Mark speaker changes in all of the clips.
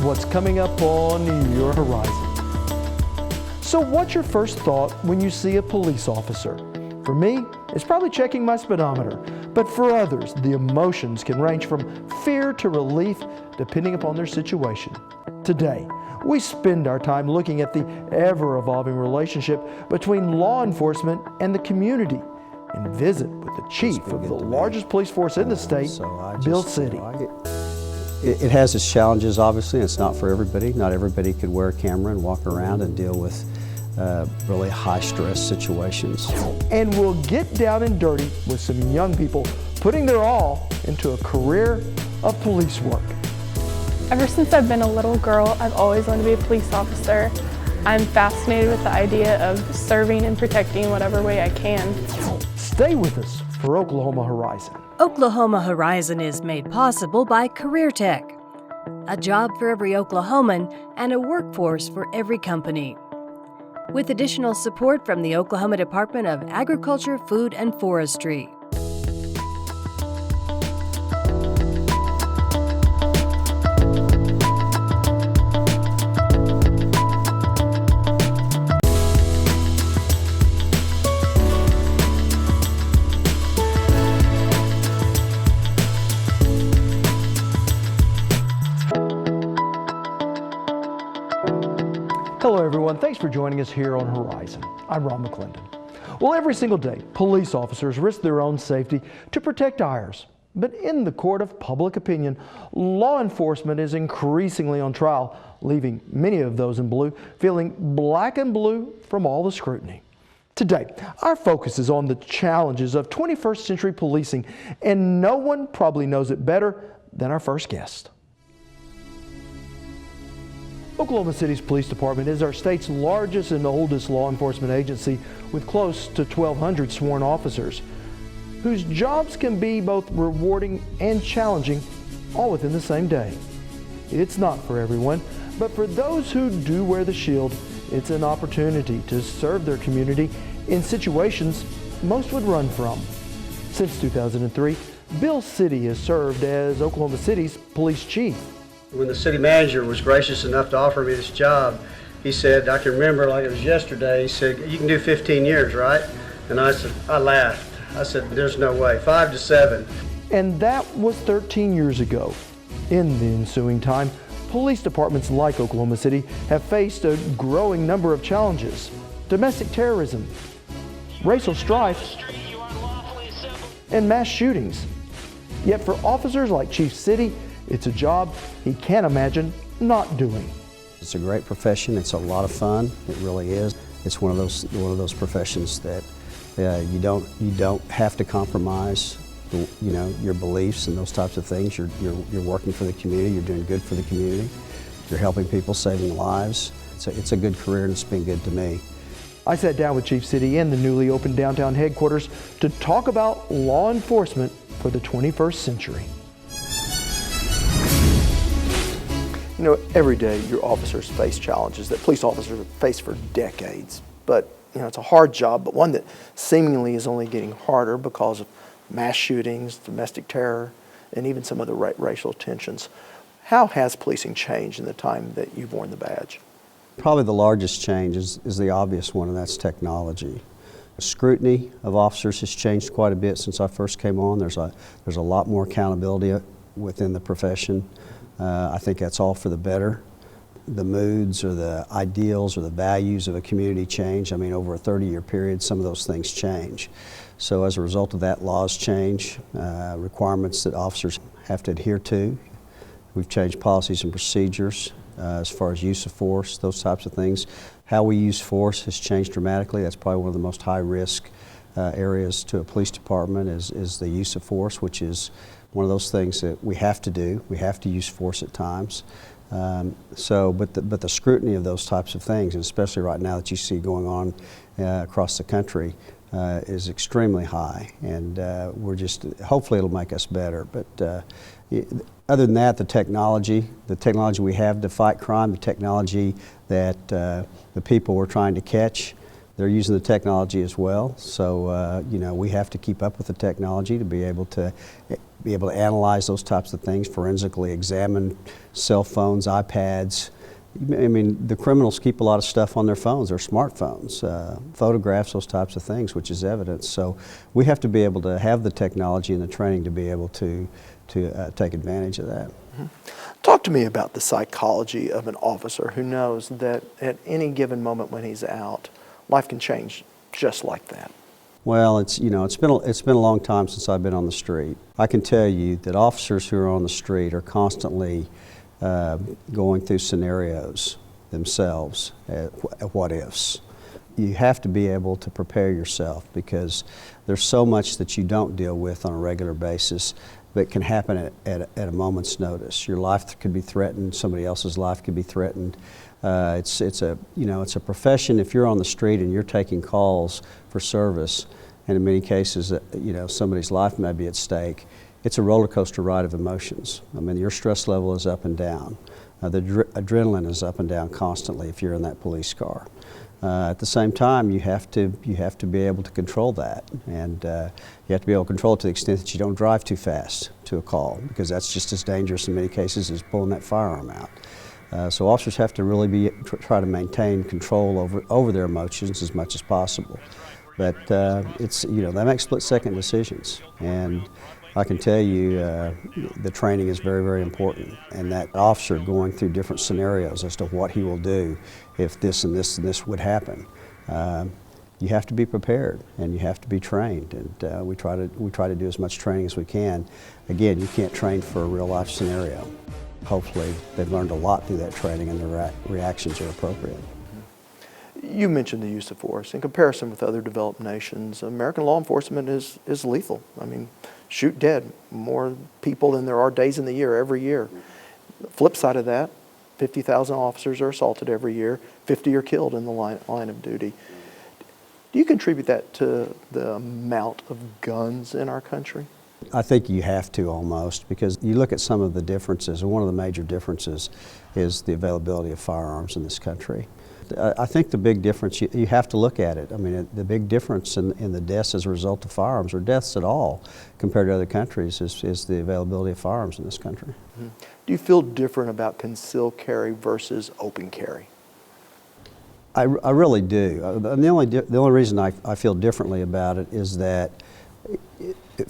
Speaker 1: what's coming up on your horizon. So what's your first thought when you see a police officer? For me, it's probably checking my speedometer. But for others, the emotions can range from fear to relief depending upon their situation. Today, we spend our time looking at the ever-evolving relationship between law enforcement and the community and visit with the chief of the largest police force in the state, Bill City.
Speaker 2: It has its challenges, obviously. It's not for everybody. Not everybody could wear a camera and walk around and deal with really high-stress situations.
Speaker 1: And we'll get down and dirty with some young people putting their all into a career of police work.
Speaker 3: Ever since I've been a little girl, I've always wanted to be a police officer. I'm fascinated with the idea of serving and protecting whatever way I can.
Speaker 1: Stay with us for Oklahoma Horizon.
Speaker 4: Oklahoma Horizon is made possible by Career Tech, a job for every Oklahoman and a workforce for every company. With additional support from the Oklahoma Department of Agriculture, Food, and Forestry.
Speaker 1: Hello everyone, thanks for joining us here on Horizon. I'm Ron McClendon. Well, every single day, police officers risk their own safety to protect ours. But in the court of public opinion, law enforcement is increasingly on trial, leaving many of those in blue feeling black and blue from all the scrutiny. Today, our focus is on the challenges of 21st century policing, and no one probably knows it better than our first guest. Oklahoma City's police department is our state's largest and oldest law enforcement agency with close to 1,200 sworn officers, whose jobs can be both rewarding and challenging, all within the same day. It's not for everyone, but for those who do wear the shield, it's an opportunity to serve their community in situations most would run from. Since 2003, Bill City has served as Oklahoma City's police chief.
Speaker 5: When the city manager was gracious enough to offer me this job, he said, I can remember like it was yesterday, he said, you can do 15 years, right? And I laughed. I said, there's no way, 5 to 7.
Speaker 1: And that was 13 years ago. In the ensuing time, police departments like Oklahoma City have faced a growing number of challenges: domestic terrorism, racial strife, and mass shootings. Yet for officers like Chief City, it's a job he can't imagine not doing.
Speaker 2: It's a great profession. It's a lot of fun. It really is. It's one of those professions that you don't have to compromise, your beliefs and those types of things. You're working for the community. You're doing good for the community. You're helping people, saving lives. It's a good career, and it's been good to me.
Speaker 1: I sat down with Chief City in the newly opened downtown headquarters to talk about law enforcement for the 21st century. You know, every day your officers face challenges that police officers have faced for decades. But, it's a hard job, but one that seemingly is only getting harder because of mass shootings, domestic terror, and even some of the racial tensions. How has policing changed in the time that you've worn the badge?
Speaker 2: Probably the largest change is the obvious one, and that's technology. The scrutiny of officers has changed quite a bit since I first came on. There's a lot more accountability within the profession. I think that's all for the better. The moods or the ideals or the values of a community change. I mean, over a 30-year period, some of those things change. So as a result of that, laws change, requirements that officers have to adhere to. We've changed policies and procedures as far as use of force, those types of things. How we use force has changed dramatically. That's probably one of the most high-risk areas to a police department is the use of force, which is one of those things that we have to do. We have to use force at times. But the scrutiny of those types of things, and especially right now that you see going on across the country, is extremely high. And hopefully it'll make us better. But other than that, the technology we have to fight crime, the technology that the people we're trying to catch, They're using the technology as well, so you know, we have to keep up with the technology to be able to analyze those types of things, forensically examine cell phones, iPads. I mean, the criminals keep a lot of stuff on their phones, their smartphones, photographs, those types of things, which is evidence. So we have to be able to have the technology and the training to be able to take advantage of that.
Speaker 1: Mm-hmm. Talk to me about the psychology of an officer who knows that at any given moment when he's out, life can change just like that.
Speaker 2: Well, it's been a long time since I've been on the street. I can tell you that officers who are on the street are constantly going through scenarios themselves, what ifs. You have to be able to prepare yourself because there's so much that you don't deal with on a regular basis that can happen at a moment's notice. Your life could be threatened, somebody else's life could be threatened. It's a profession. If you're on the street and you're taking calls for service, and in many cases, somebody's life may be at stake, it's a roller coaster ride of emotions. I mean, your stress level is up and down. The adrenaline is up and down constantly if you're in that police car. At the same time, you have to be able to control that, and you have to be able to control it to the extent that you don't drive too fast to a call, because that's just as dangerous in many cases as pulling that firearm out. So officers have to really try to maintain control over their emotions as much as possible. But they make split-second decisions, and I can tell you the training is very, very important, and that officer going through different scenarios as to what he will do if this and this and this would happen. You have to be prepared and you have to be trained, and we try to do as much training as we can. Again, you can't train for a real-life scenario. Hopefully they've learned a lot through that training and their reactions are appropriate.
Speaker 1: You mentioned the use of force. In comparison with other developed nations, American law enforcement is lethal. I mean, shoot dead more people than there are days in the year every year. The flip side of that, 50,000 officers are assaulted every year, 50 are killed in the line of duty. Do you contribute that to the amount of guns in our country?
Speaker 2: I think you have to almost, because you look at some of the differences, and one of the major differences is the availability of firearms in this country. I think the big difference, you have to look at it. I mean, the big difference in the deaths as a result of firearms, or deaths at all, compared to other countries, is the availability of firearms in this country.
Speaker 1: Mm-hmm. Do you feel different about concealed carry versus open carry?
Speaker 2: I really do. The only reason I feel differently about it is that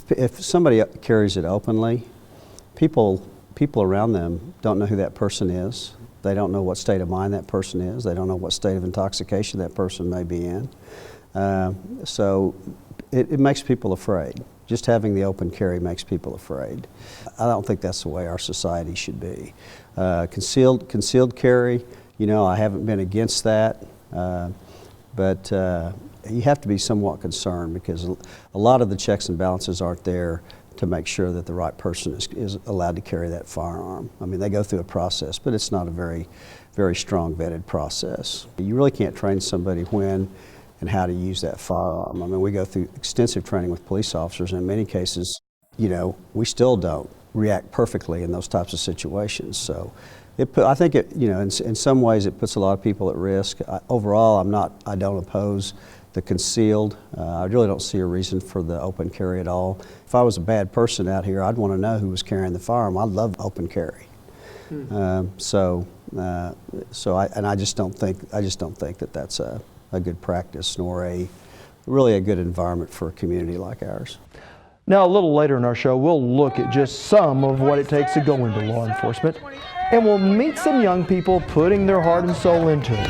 Speaker 2: if somebody carries it openly, people around them don't know who that person is. They don't know what state of mind that person is. They don't know what state of intoxication that person may be in. So it makes people afraid. Just having the open carry makes people afraid. I don't think that's the way our society should be. Concealed carry, I haven't been against that, but you have to be somewhat concerned because a lot of the checks and balances aren't there to make sure that the right person is allowed to carry that firearm. I mean, they go through a process, but it's not a very, very strong vetted process. You really can't train somebody when and how to use that firearm. I mean, we go through extensive training with police officers, and in many cases, we still don't react perfectly in those types of situations. So I think in some ways it puts a lot of people at risk. Overall, I don't oppose the concealed. I really don't see a reason for the open carry at all. If I was a bad person out here, I'd want to know who was carrying the firearm. I love open carry. I just don't think that that's a good practice, nor really a good environment for a community like ours.
Speaker 1: Now, a little later in our show, we'll look at just some of what it takes to go into law enforcement, and we'll meet some young people putting their heart and soul into it.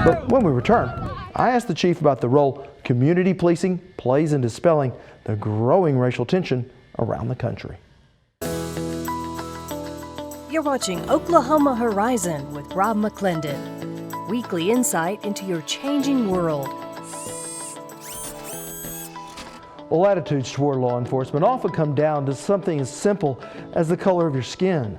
Speaker 1: But when we return, I asked the chief about the role community policing plays in dispelling the growing racial tension around the country.
Speaker 4: You're watching Oklahoma Horizon with Rob McClendon. Weekly insight into your changing world.
Speaker 1: Well, attitudes toward law enforcement often come down to something as simple as the color of your skin.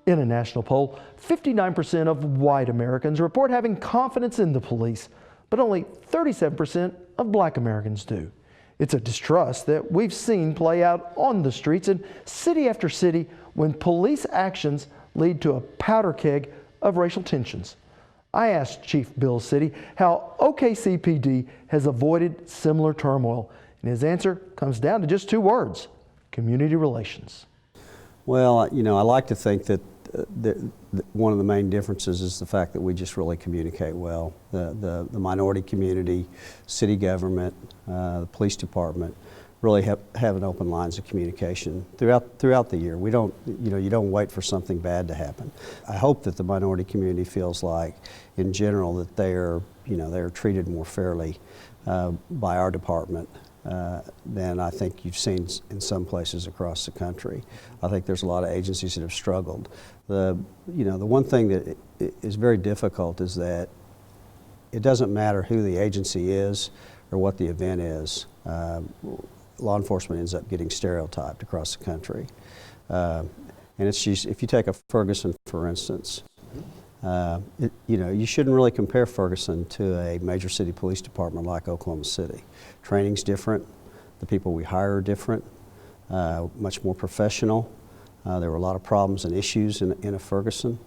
Speaker 1: In a national poll, 59% of white Americans report having confidence in the police, but only 37% of black Americans do. It's a distrust that we've seen play out on the streets in city after city when police actions lead to a powder keg of racial tensions. I asked Chief Bill City how OKCPD has avoided similar turmoil, and his answer comes down to just 2 words: community relations.
Speaker 2: Well, you know, I like to think that one of the main differences is the fact that we just really communicate well. The minority community, city government, the police department really have an open lines of communication throughout the year. We don't, you know, you don't wait for something bad to happen. I hope that the minority community feels like, in general, that they are treated more fairly by our department than I think you've seen in some places across the country. I think there's a lot of agencies that have struggled. The one thing that is very difficult is that it doesn't matter who the agency is or what the event is. Law enforcement ends up getting stereotyped across the country. And it's just, if you take a Ferguson, for instance, you shouldn't really compare Ferguson to a major city police department like Oklahoma City. Training's different, the people we hire are different, much more professional. There were a lot of problems and issues in a Ferguson.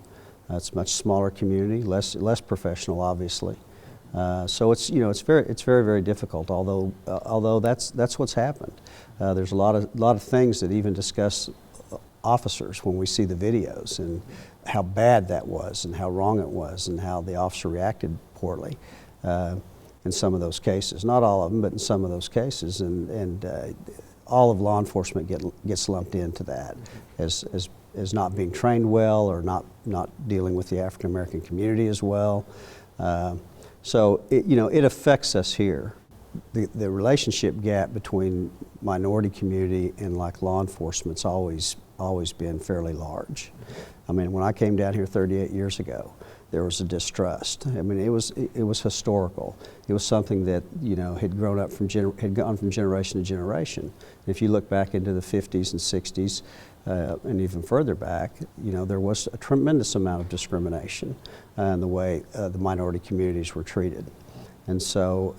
Speaker 2: It's a much smaller community, less professional, obviously. So it's very, very difficult. Although that's what's happened. There's a lot of things that even discuss officers when we see the videos, and how bad that was, and how wrong it was, and how the officer reacted poorly in some of those cases. Not all of them, but in some of those cases, and all of law enforcement gets lumped into that as not being trained well, or not dealing with the African American community as well. So it affects us here. The relationship gap between minority community and like law enforcement's always been fairly large. I mean, when I came down here 38 years ago, there was a distrust. I mean, it was historical. It was something that had gone from generation to generation. If you look back into the 50s and 60s, and even further back, there was a tremendous amount of discrimination in the way the minority communities were treated. And so,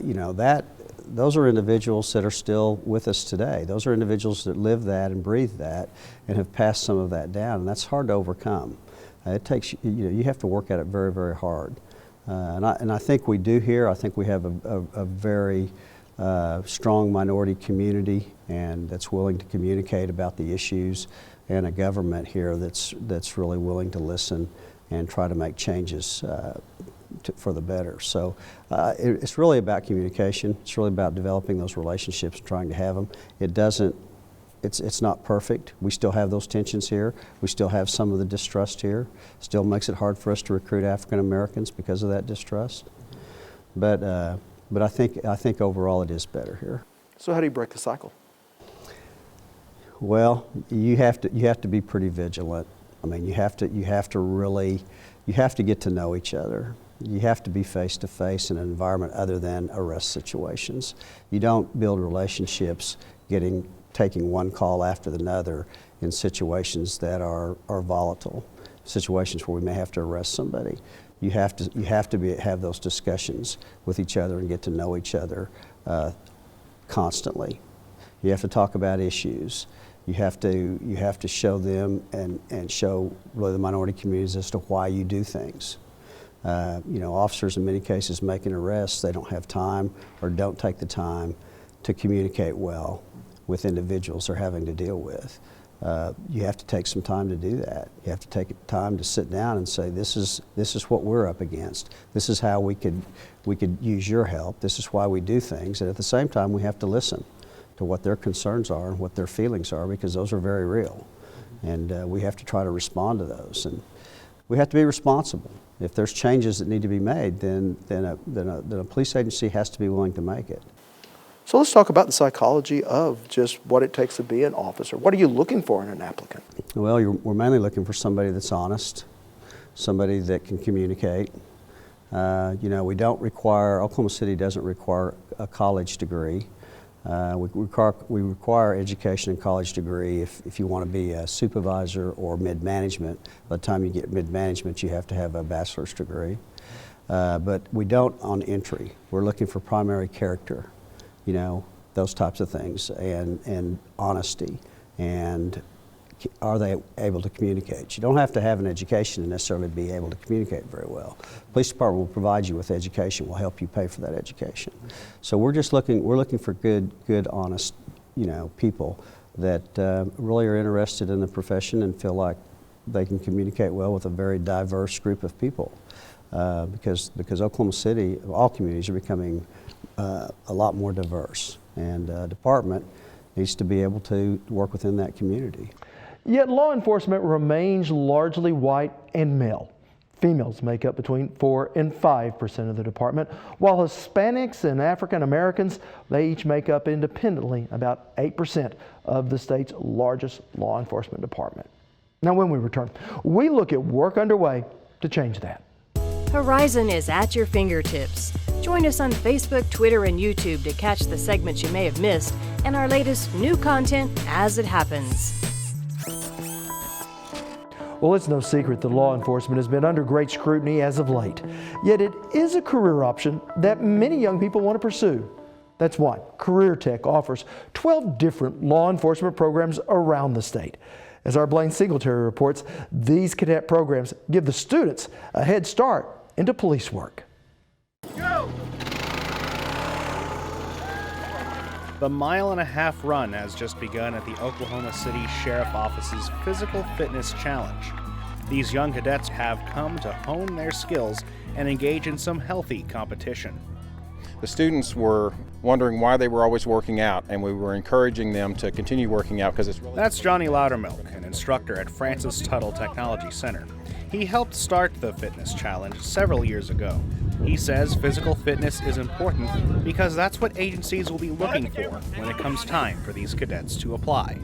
Speaker 2: those are individuals that are still with us today. Those are individuals that live that and breathe that and have passed some of that down, and that's hard to overcome. It takes, you have to work at it very, very hard. And I think we do here. I think we have a very strong minority community, and that's willing to communicate about the issues, and a government here that's really willing to listen and try to make changes for the better. So it's really about communication. It's really about developing those relationships and trying to have them. It's not perfect. We still have those tensions here. We still have some of the distrust here. Still makes it hard for us to recruit African Americans because of that distrust. But I think overall it is better here.
Speaker 1: So how do you break the cycle?
Speaker 2: Well, you have to be pretty vigilant. I mean, you have to get to know each other. You have to be face to face in an environment other than arrest situations. You don't build relationships taking one call after another in situations that are volatile, situations where we may have to arrest somebody. You have to have those discussions with each other and get to know each other constantly. You have to talk about issues. You have to show them and show really the minority communities as to why you do things. Officers in many cases making arrests, they don't have time or don't take the time to communicate well with individuals they're having to deal with. You have to take some time to do that. You have to take time to sit down and say, this is what we're up against. This is how we could use your help. This is why we do things. And at the same time, we have to listen to what their concerns are and what their feelings are, because those are very real. And we have to try to respond to those. And we have to be responsible. If there's changes that need to be made, then a police agency has to be willing to make it.
Speaker 1: So let's talk about the psychology of just what it takes to be an officer. What are you looking for in an applicant?
Speaker 2: Well, we're mainly looking for somebody that's honest, somebody that can communicate. Oklahoma City doesn't require a college degree. We require education and college degree if you want to be a supervisor or mid-management. By the time you get mid-management, you have to have a bachelor's degree. But we don't on entry. We're looking for primary character, those types of things, and honesty, and are they able to communicate? You don't have to have an education to necessarily be able to communicate very well. The police department will provide you with education, will help you pay for that education. So we're looking for good, honest, people that really are interested in the profession and feel like they can communicate well with a very diverse group of people. Because Oklahoma City, all communities are becoming a lot more diverse, and department needs to be able to work within that community.
Speaker 1: Yet law enforcement remains largely white and male. Females make up between 4 and 5% of the department, while Hispanics and African Americans, they each make up independently about 8% of the state's largest law enforcement department. Now when we return, we look at work underway to change that.
Speaker 4: Horizon is at your fingertips. Join us on Facebook, Twitter, and YouTube to catch the segments you may have missed and our latest new content as it happens.
Speaker 1: Well, it's no secret that law enforcement has been under great scrutiny as of late. Yet it is a career option that many young people want to pursue. That's why Career Tech offers 12 different law enforcement programs around the state. As our Blaine Singletary reports, these cadet programs give the students a head start into police work.
Speaker 6: Go! The 1.5-mile run has just begun at the Oklahoma City Sheriff Office's Physical Fitness Challenge. These young cadets have come to hone their skills and engage in some healthy competition.
Speaker 7: The students were wondering why they were always working out, and we were encouraging them to continue working out because it's really...
Speaker 6: That's Johnny Loudermilk, an instructor at Francis Tuttle Technology Center. He helped start the fitness challenge several years ago. He says physical fitness is important because that's what agencies will be looking for when it comes time for these cadets to apply.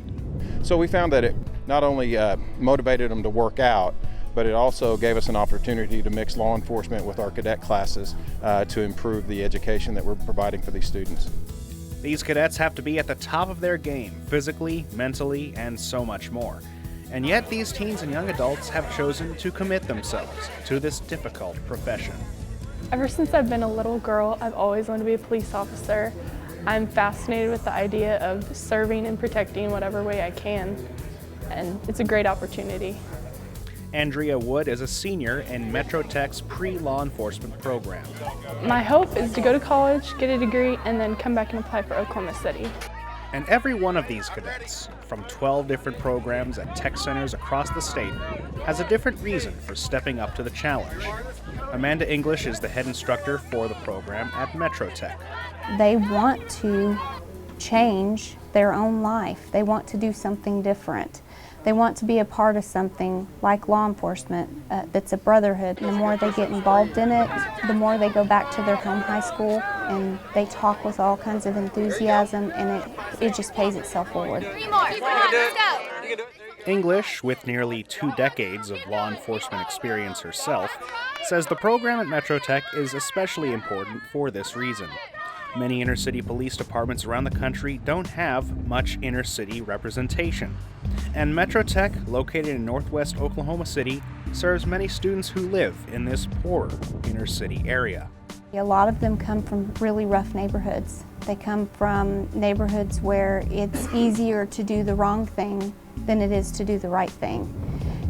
Speaker 7: So we found that it not only motivated them to work out, but it also gave us an opportunity to mix law enforcement with our cadet classes to improve the education that we're providing for these students.
Speaker 6: These cadets have to be at the top of their game, physically, mentally, and so much more. And yet these teens and young adults have chosen to commit themselves to this difficult profession.
Speaker 3: Ever since I've been a little girl, I've always wanted to be a police officer. I'm fascinated with the idea of serving and protecting whatever way I can, and it's a great opportunity.
Speaker 6: Andrea Wood is a senior in Metro Tech's pre-law enforcement program.
Speaker 3: My hope is to go to college, get a degree, and then come back and apply for Oklahoma City.
Speaker 6: And every one of these cadets, from 12 different programs at tech centers across the state, has a different reason for stepping up to the challenge. Amanda English is the head instructor for the program at Metro Tech.
Speaker 8: They want to change their own life. They want to do something different. They want to be a part of something like law enforcement that's a brotherhood. The more they get involved in it, the more they go back to their home high school and they talk with all kinds of enthusiasm, and it just pays itself forward.
Speaker 9: 3 more. Come on, let's go.
Speaker 6: English, with nearly 2 decades of law enforcement experience herself, says the program at Metro Tech is especially important for this reason. Many inner-city police departments around the country don't have much inner-city representation. And Metro Tech, located in northwest Oklahoma City, serves many students who live in this poorer inner-city area.
Speaker 8: A lot of them come from really rough neighborhoods. They come from neighborhoods where it's easier to do the wrong thing than it is to do the right thing.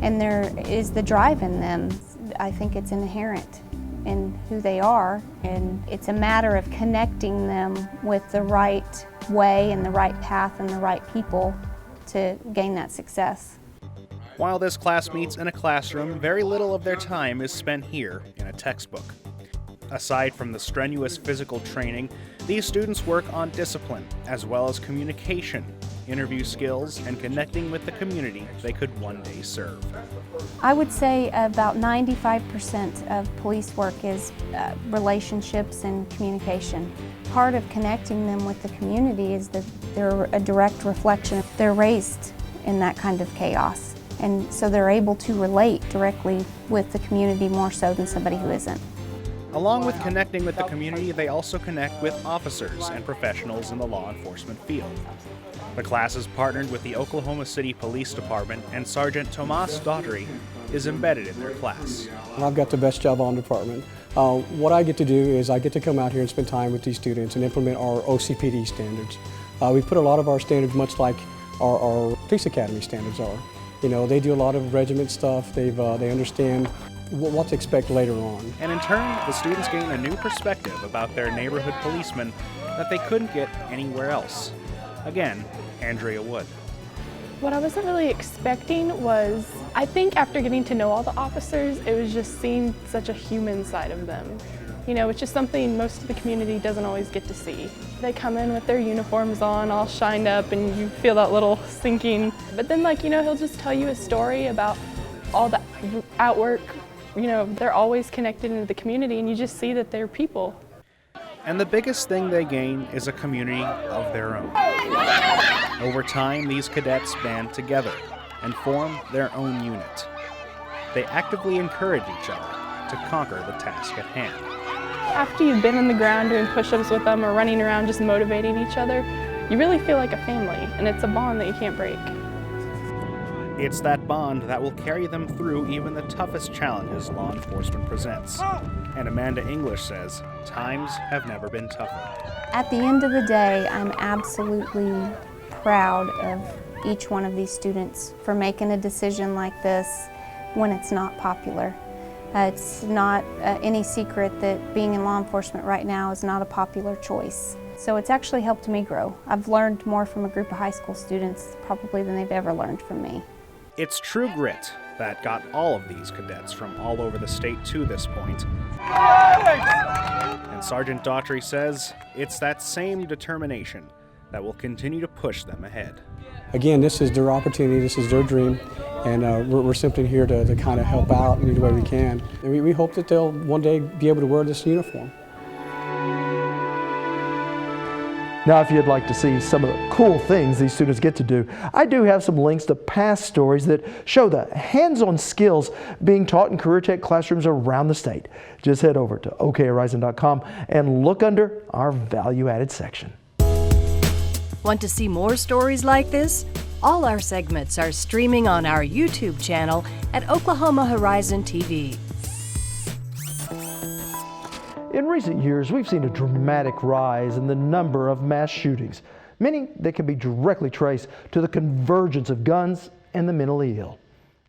Speaker 8: And there is the drive in them. I think it's inherent in who they are, and it's a matter of connecting them with the right way and the right path and the right people to gain that success.
Speaker 6: While this class meets in a classroom, very little of their time is spent here in a textbook. Aside from the strenuous physical training, these students work on discipline, as well as communication, interview skills, and connecting with the community they could one day serve.
Speaker 8: I would say about 95% of police work is relationships and communication. Part of connecting them with the community is that they're a direct reflection. They're raised in that kind of chaos, and so they're able to relate directly with the community more so than somebody who isn't.
Speaker 6: Along with connecting with the community, they also connect with officers and professionals in the law enforcement field. The class is partnered with the Oklahoma City Police Department, and Sergeant Tomas Daughtry is embedded in their class.
Speaker 10: I've got the best job on department. What I get to do is I get to come out here and spend time with these students and implement our OCPD standards. We put a lot of our standards much like our police academy standards are. You know, they do a lot of regiment stuff. They understand what to expect later on.
Speaker 6: And in turn, the students gain a new perspective about their neighborhood policemen that they couldn't get anywhere else. Again, Andrea Wood.
Speaker 3: What I wasn't really expecting was, I think after getting to know all the officers, it was just seeing such a human side of them. You know, it's just something most of the community doesn't always get to see. They come in with their uniforms on, all shined up, and you feel that little sinking. But then, like, you know, he'll just tell you a story about all the outwork. You know, they're always connected into the community, and you just see that they're people.
Speaker 6: And the biggest thing they gain is a community of their own. Over time, these cadets band together and form their own unit. They actively encourage each other to conquer the task at hand.
Speaker 3: After you've been on the ground doing push-ups with them or running around just motivating each other, you really feel like a family, and it's a bond that you can't break.
Speaker 6: It's that bond that will carry them through even the toughest challenges law enforcement presents. And Amanda English says, times have never been tougher.
Speaker 8: At the end of the day, I'm absolutely proud of each one of these students for making a decision like this when it's not popular. It's not any secret that being in law enforcement right now is not a popular choice. So it's actually helped me grow. I've learned more from a group of high school students probably than they've ever learned from me.
Speaker 6: It's true grit that got all of these cadets from all over the state to this point. And Sergeant Daughtry says it's that same determination that will continue to push them ahead.
Speaker 10: Again, this is their opportunity, this is their dream, and we're simply here to kind of help out in any way we can. And we hope that they'll one day be able to wear this uniform.
Speaker 1: Now, if you'd like to see some of the cool things these students get to do, I do have some links to past stories that show the hands-on skills being taught in Career Tech classrooms around the state. Just head over to okhorizon.com and look under our value-added section.
Speaker 4: Want to see more stories like this? All our segments are streaming on our YouTube channel at Oklahoma Horizon TV.
Speaker 1: In recent years, we've seen a dramatic rise in the number of mass shootings, many that can be directly traced to the convergence of guns and the mentally ill.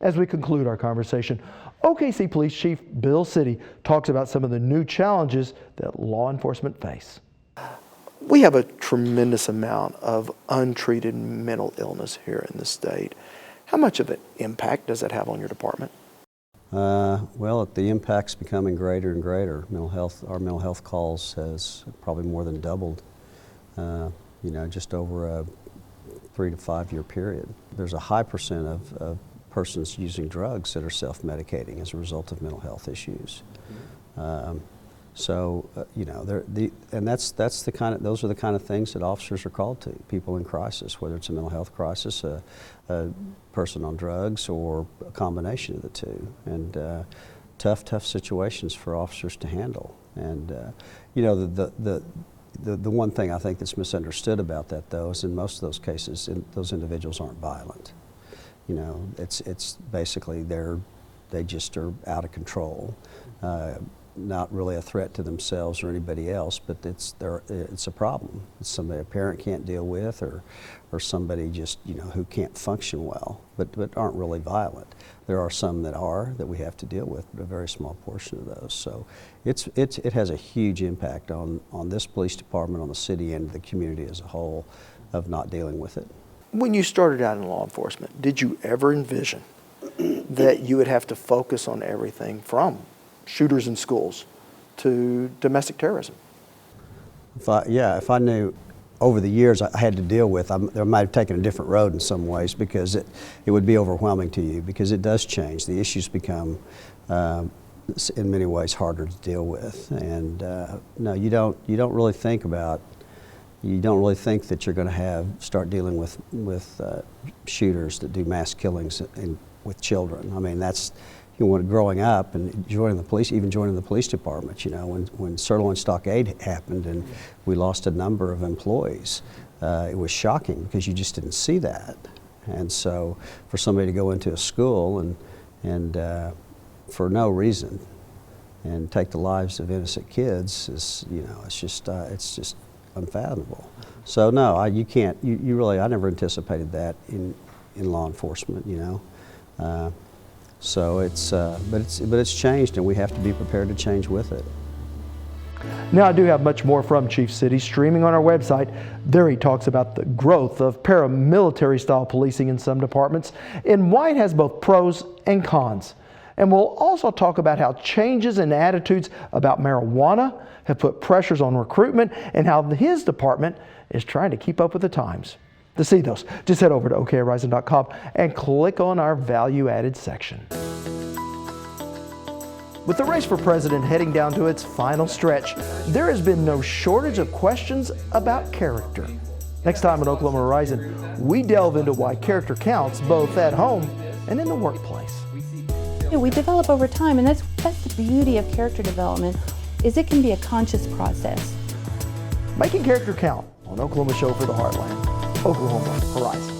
Speaker 1: As we conclude our conversation, OKC Police Chief Bill City talks about some of the new challenges that law enforcement face.
Speaker 11: We have a tremendous amount of untreated mental illness here in the state. How much of an impact does that have on your department?
Speaker 2: Well, the impact's becoming greater and greater. Our mental health calls has probably more than doubled, just over a 3 to 5 year period. There's a high percent of persons using drugs that are self-medicating as a result of mental health issues. Those are the kind of things that officers are called to, people in crisis, whether it's a mental health crisis, a person on drugs, or a combination of the two. And tough situations for officers to handle. And the one thing I think that's misunderstood about that, though, is in most of those cases, those individuals aren't violent. It's basically they just are out of control. Not really a threat to themselves or anybody else, but it's a problem. It's somebody a parent can't deal with, or somebody just who can't function well, but aren't really violent. There are some that we have to deal with, but a very small portion of those. So it has a huge impact on this police department, on the city, and the community as a whole of not dealing with it.
Speaker 11: When you started out in law enforcement, did you ever envision that you would have to focus on everything from shooters in schools to domestic terrorism?
Speaker 2: If I knew over the years I had to deal with, I might have taken a different road in some ways, because it would be overwhelming to you, because it does change. The issues become in many ways harder to deal with, and no, you don't really think that you're going to start dealing with shooters that do mass killings with children. I mean, that's growing up and joining the police department, when Sirloin Stockade happened and we lost a number of employees, it was shocking because you just didn't see that. And so for somebody to go into a school and for no reason and take the lives of innocent kids is, it's just unfathomable. So no, you can't. I never anticipated that in law enforcement. So but it's changed, and we have to be prepared to change with it.
Speaker 1: Now, I do have much more from Chief City streaming on our website. There he talks about the growth of paramilitary-style policing in some departments and why it has both pros and cons. And we'll also talk about how changes in attitudes about marijuana have put pressures on recruitment and how his department is trying to keep up with the times. To see those, just head over to okhorizon.com and click on our value-added section. With the race for president heading down to its final stretch, there has been no shortage of questions about character. Next time on Oklahoma Horizon, we delve into why character counts both at home and in the workplace.
Speaker 12: We develop over time, and that's the beauty of character development, is it can be a conscious process.
Speaker 1: Making character count on Oklahoma Show for the Heartland, Oklahoma Horizon.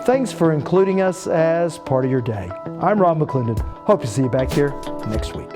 Speaker 1: Thanks for including us as part of your day. I'm Ron McClendon. Hope to see you back here next week.